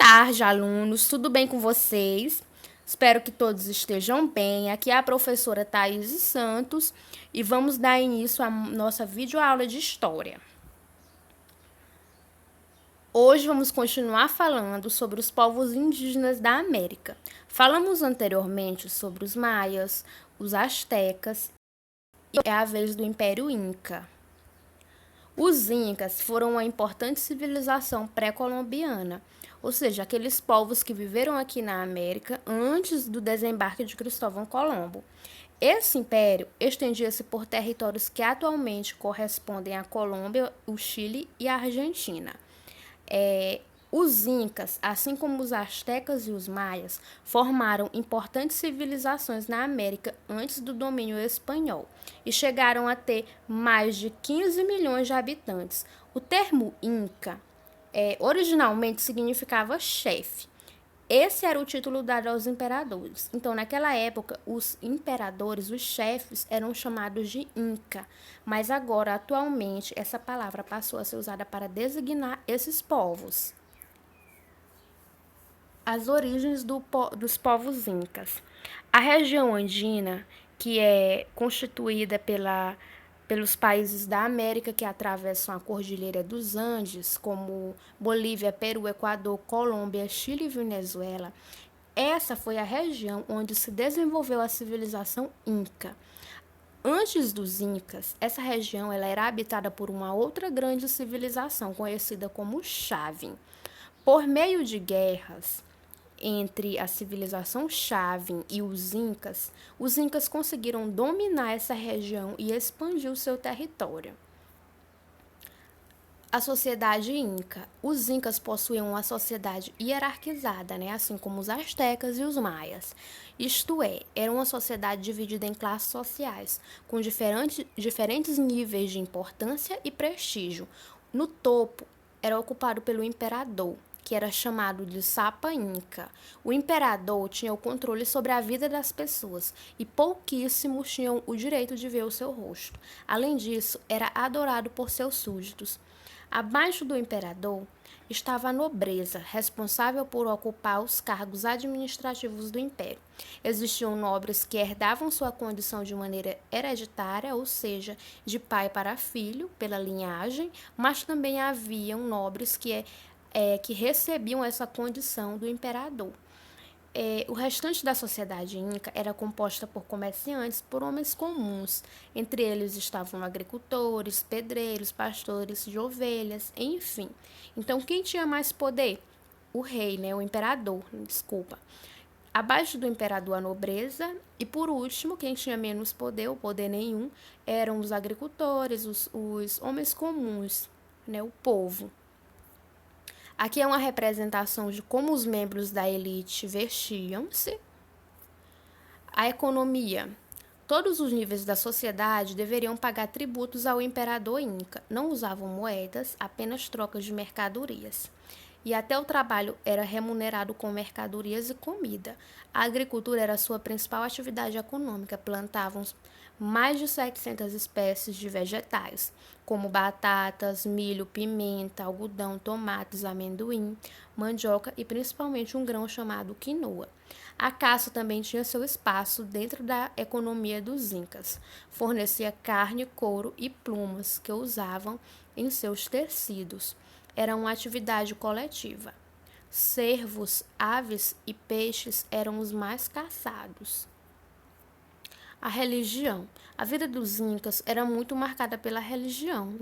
tarde, alunos. Tudo bem com vocês? Espero que todos estejam bem. Aqui é a professora Thaís Santos e vamos dar início à nossa videoaula de História. Hoje vamos continuar falando sobre os povos indígenas da América. Falamos anteriormente sobre os maias, os astecas e é a vez do Império Inca. Os Incas foram uma importante civilização pré-colombiana, ou seja, aqueles povos que viveram aqui na América antes do desembarque de Cristóvão Colombo. Esse império estendia-se por territórios que atualmente correspondem à Colômbia, o Chile e a Argentina. Os Incas, assim como os astecas e os maias, formaram importantes civilizações na América antes do domínio espanhol e chegaram a ter mais de 15 milhões de habitantes. O termo Inca originalmente significava chefe. Esse era o título dado aos imperadores. Então, naquela época, os imperadores, os chefes, eram chamados de Inca. Mas agora, atualmente, essa palavra passou a ser usada para designar esses povos. As origens dos povos incas. A região andina, que é constituída pelos países da América que atravessam a Cordilheira dos Andes, como Bolívia, Peru, Equador, Colômbia, Chile e Venezuela, essa foi a região onde se desenvolveu a civilização Inca. Antes dos Incas, essa região ela era habitada por uma outra grande civilização, conhecida como Chavin. Por meio de guerras entre a civilização Chavin e os Incas conseguiram dominar essa região e expandir o seu território. A sociedade Inca. Os Incas possuíam uma sociedade hierarquizada, assim como os astecas e os maias. Isto é, era uma sociedade dividida em classes sociais, com diferentes níveis de importância e prestígio. No topo, era ocupado pelo imperador, que era chamado de Sapa Inca. O imperador tinha o controle sobre a vida das pessoas e pouquíssimos tinham o direito de ver o seu rosto. Além disso, era adorado por seus súditos. Abaixo do imperador estava a nobreza, responsável por ocupar os cargos administrativos do império. Existiam nobres que herdavam sua condição de maneira hereditária, ou seja, de pai para filho, pela linhagem, mas também haviam nobres que recebiam essa condição do imperador. O restante da sociedade inca era composta por comerciantes, por homens comuns. Entre eles estavam agricultores, pedreiros, pastores de ovelhas, enfim. Então, quem tinha mais poder? O rei, o imperador, desculpa. Abaixo do imperador, a nobreza. E, por último, quem tinha menos poder, ou poder nenhum, eram os agricultores, os homens comuns, o povo. Aqui é uma representação de como os membros da elite vestiam-se. A economia. Todos os níveis da sociedade deveriam pagar tributos ao imperador Inca. Não usavam moedas, apenas trocas de mercadorias. E até o trabalho era remunerado com mercadorias e comida. A agricultura era a sua principal atividade econômica. Plantavam mais de 700 espécies de vegetais, como batatas, milho, pimenta, algodão, tomates, amendoim, mandioca e principalmente um grão chamado quinoa. A caça também tinha seu espaço dentro da economia dos incas. Fornecia carne, couro e plumas que usavam em seus tecidos. Era uma atividade coletiva. Cervos, aves e peixes eram os mais caçados. A religião. A vida dos incas era muito marcada pela religião,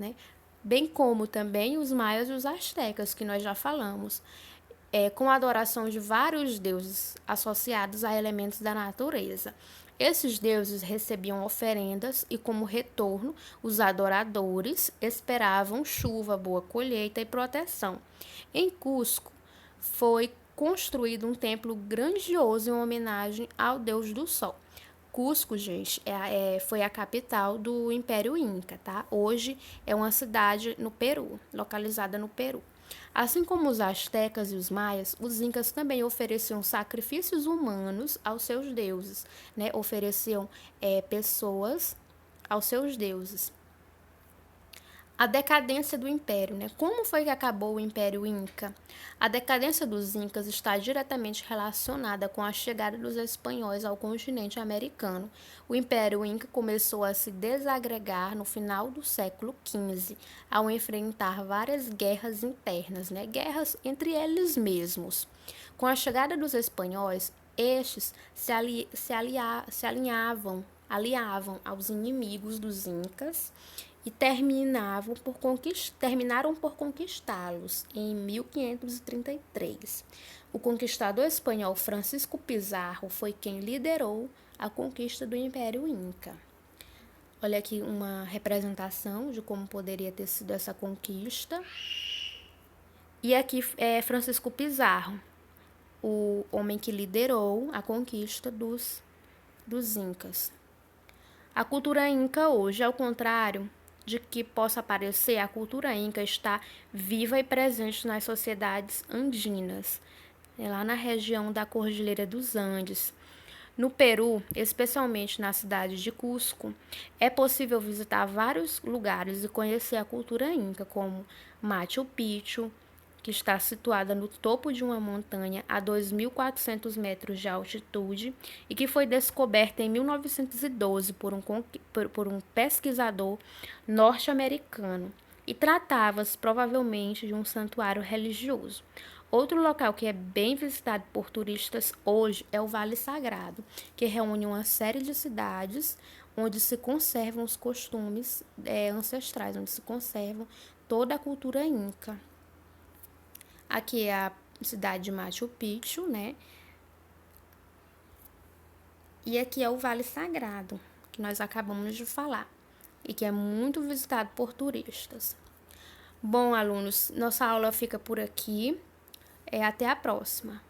bem como também os maias e os astecas, que nós já falamos, com a adoração de vários deuses associados a elementos da natureza. Esses deuses recebiam oferendas e, como retorno, os adoradores esperavam chuva, boa colheita e proteção. Em Cusco, foi construído um templo grandioso em homenagem ao deus do sol. Cusco, gente, foi a capital do Império Inca, tá? Hoje é uma cidade no Peru, localizada no Peru. Assim como os astecas e os maias, os incas também ofereciam sacrifícios humanos aos seus deuses, Ofereciam pessoas aos seus deuses. A decadência do Império, né? Como foi que acabou o Império Inca? A decadência dos Incas está diretamente relacionada com a chegada dos espanhóis ao continente americano. O Império Inca começou a se desagregar no final do século XV, ao enfrentar várias guerras internas, né? Guerras entre eles mesmos. Com a chegada dos espanhóis, estes aliavam aos inimigos dos Incas e terminaram por conquistá-los em 1533. O conquistador espanhol Francisco Pizarro foi quem liderou a conquista do Império Inca. Olha aqui uma representação de como poderia ter sido essa conquista. E aqui é Francisco Pizarro, o homem que liderou a conquista dos Incas. A cultura inca hoje, ao contrário de que possa parecer, a cultura inca está viva e presente nas sociedades andinas, lá na região da Cordilheira dos Andes. No Peru, especialmente na cidade de Cusco, é possível visitar vários lugares e conhecer a cultura inca, como Machu Picchu, que está situada no topo de uma montanha a 2.400 metros de altitude e que foi descoberta em 1912 por um pesquisador norte-americano, e tratava-se provavelmente de um santuário religioso. Outro local que é bem visitado por turistas hoje é o Vale Sagrado, que reúne uma série de cidades onde se conservam os costumes ancestrais, onde se conserva toda a cultura inca. Aqui é a cidade de Machu Picchu, né? E aqui é o Vale Sagrado, que nós acabamos de falar, e que é muito visitado por turistas. Bom, alunos, nossa aula fica por aqui. Até a próxima.